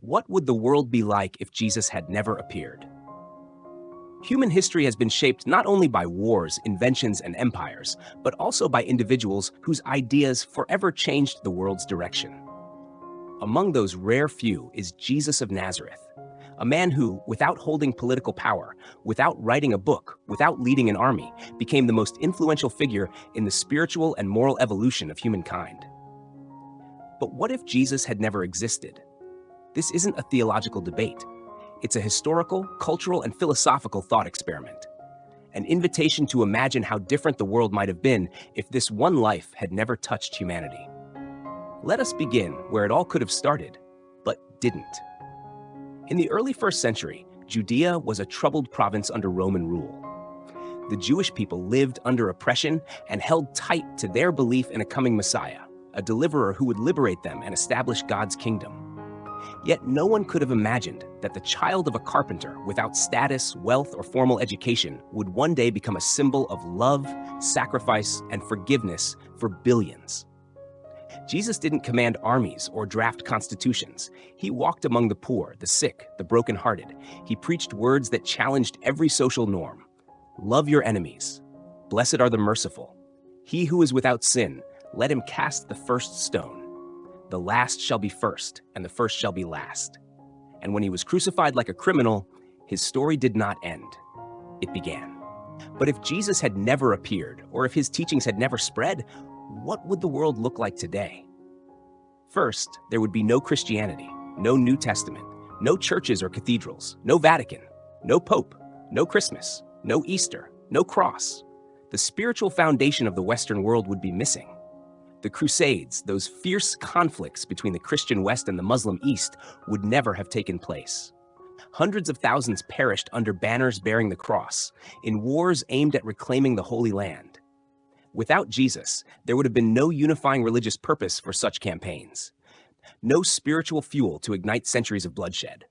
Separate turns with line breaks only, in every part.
What would the world be like if Jesus had never appeared? Human history has been shaped not only by wars, inventions, and empires, but also by individuals whose ideas forever changed the world's direction. Among those rare few is Jesus of Nazareth, a man who, without holding political power, without writing a book, without leading an army, became the most influential figure in the spiritual and moral evolution of humankind. But what if Jesus had never existed? This isn't a theological debate. It's a historical, cultural, and philosophical thought experiment. An invitation to imagine how different the world might have been if this one life had never touched humanity. Let us begin where it all could have started, but didn't. In the early 1st century, Judea was a troubled province under Roman rule. The Jewish people lived under oppression and held tight to their belief in a coming Messiah, a deliverer who would liberate them and establish God's kingdom. Yet no one could have imagined that the child of a carpenter without status, wealth, or formal education would one day become a symbol of love, sacrifice, and forgiveness for billions. Jesus didn't command armies or draft constitutions. He walked among the poor, the sick, the brokenhearted. He preached words that challenged every social norm. Love your enemies. Blessed are the merciful. He who is without sin, let him cast the first stone. The last shall be first, and the first shall be last. And when he was crucified like a criminal, his story did not end. It began. But if Jesus had never appeared, or if his teachings had never spread, what would the world look like today? First, there would be no Christianity, no New Testament, no churches or cathedrals, no Vatican, no Pope, no Christmas, no Easter, no cross. The spiritual foundation of the Western world would be missing. The Crusades, those fierce conflicts between the Christian West and the Muslim East, would never have taken place. Hundreds of thousands perished under banners bearing the cross, in wars aimed at reclaiming the Holy Land. Without Jesus, there would have been no unifying religious purpose for such campaigns, no spiritual fuel to ignite centuries of bloodshed.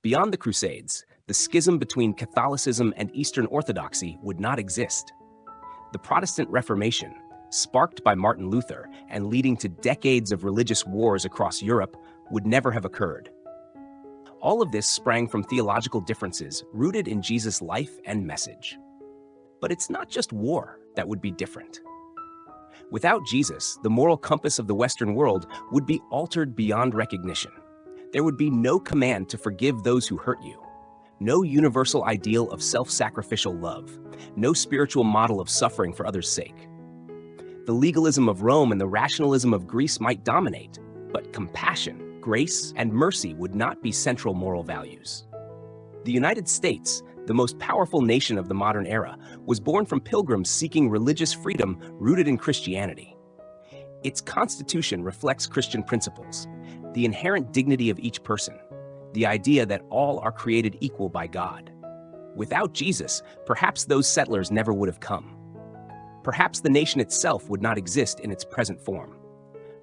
Beyond the Crusades, the schism between Catholicism and Eastern Orthodoxy would not exist. The Protestant Reformation, sparked by Martin Luther and leading to decades of religious wars across Europe, would never have occurred. All of this sprang from theological differences rooted in Jesus' life and message. But it's not just war that would be different. Without Jesus, the moral compass of the Western world would be altered beyond recognition. There would be no command to forgive those who hurt you, no universal ideal of self-sacrificial love, no spiritual model of suffering for others' sake. The legalism of Rome and the rationalism of Greece might dominate, but compassion, grace, and mercy would not be central moral values. The United States, the most powerful nation of the modern era, was born from pilgrims seeking religious freedom rooted in Christianity. Its Constitution reflects Christian principles, the inherent dignity of each person, the idea that all are created equal by God. Without Jesus, perhaps those settlers never would have come. Perhaps the nation itself would not exist in its present form.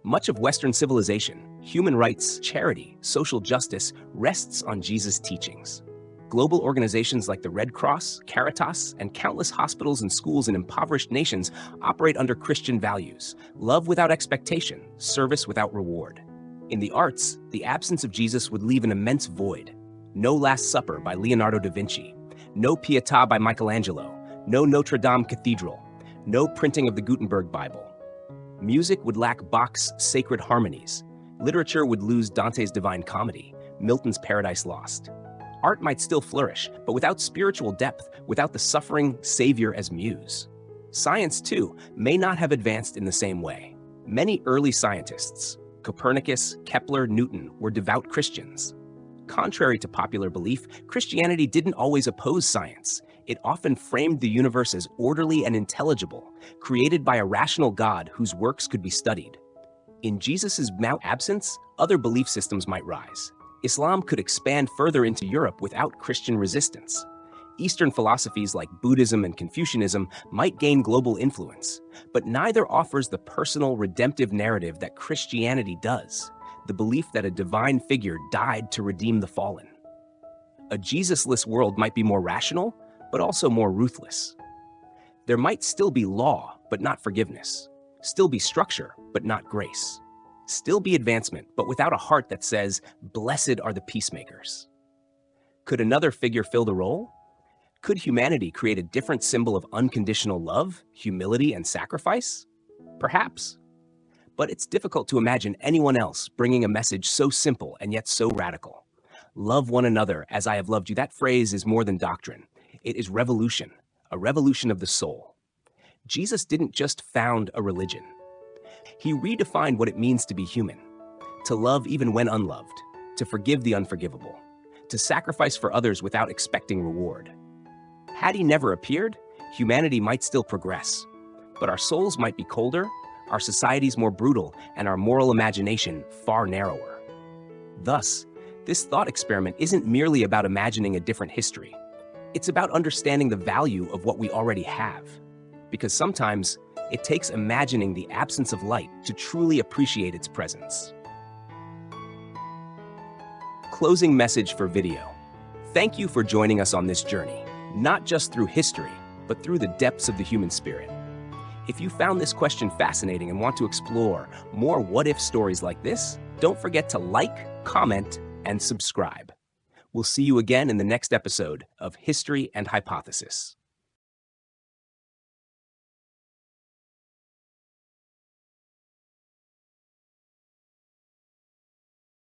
Much of Western civilization, human rights, charity, social justice, rests on Jesus' teachings. Global organizations like the Red Cross, Caritas, and countless hospitals and schools in impoverished nations operate under Christian values: love without expectation, service without reward. In the arts, the absence of Jesus would leave an immense void. No Last Supper by Leonardo da Vinci, no Pietà by Michelangelo, no Notre Dame Cathedral, no printing of the Gutenberg Bible. Music would lack Bach's Sacred Harmonies. Literature would lose Dante's Divine Comedy, Milton's Paradise Lost. Art might still flourish, but without spiritual depth, without the suffering Savior as muse. Science, too, may not have advanced in the same way. Many early scientists, Copernicus, Kepler, Newton, were devout Christians. Contrary to popular belief, Christianity didn't always oppose science. It often framed the universe as orderly and intelligible, created by a rational God whose works could be studied. In Jesus' absence, other belief systems might rise. Islam could expand further into Europe without Christian resistance. Eastern philosophies like Buddhism and Confucianism might gain global influence, but neither offers the personal, redemptive narrative that Christianity does, the belief that a divine figure died to redeem the fallen. A Jesus-less world might be more rational, but also more ruthless. There might still be law, but not forgiveness. Still be structure, but not grace. still be advancement, but without a heart that says, "Blessed are the peacemakers." Could another figure fill the role? Could humanity create a different symbol of unconditional love, humility, and sacrifice? Perhaps. But it's difficult to imagine anyone else bringing a message so simple and yet so radical. Love one another as I have loved you. That phrase is more than doctrine. It is revolution, a revolution of the soul. Jesus didn't just found a religion. He redefined what it means to be human, to love even when unloved, to forgive the unforgivable, to sacrifice for others without expecting reward. Had he never appeared, humanity might still progress, but our souls might be colder, our societies more brutal, and our moral imagination far narrower. Thus, this thought experiment isn't merely about imagining a different history. It's about understanding the value of what we already have. Because sometimes, it takes imagining the absence of light to truly appreciate its presence. Closing message for video. Thank you for joining us on this journey, not just through history, but through the depths of the human spirit. If you found this question fascinating and want to explore more what-if stories like this, don't forget to like, comment, and subscribe. We'll see you again in the next episode of History and Hypothesis.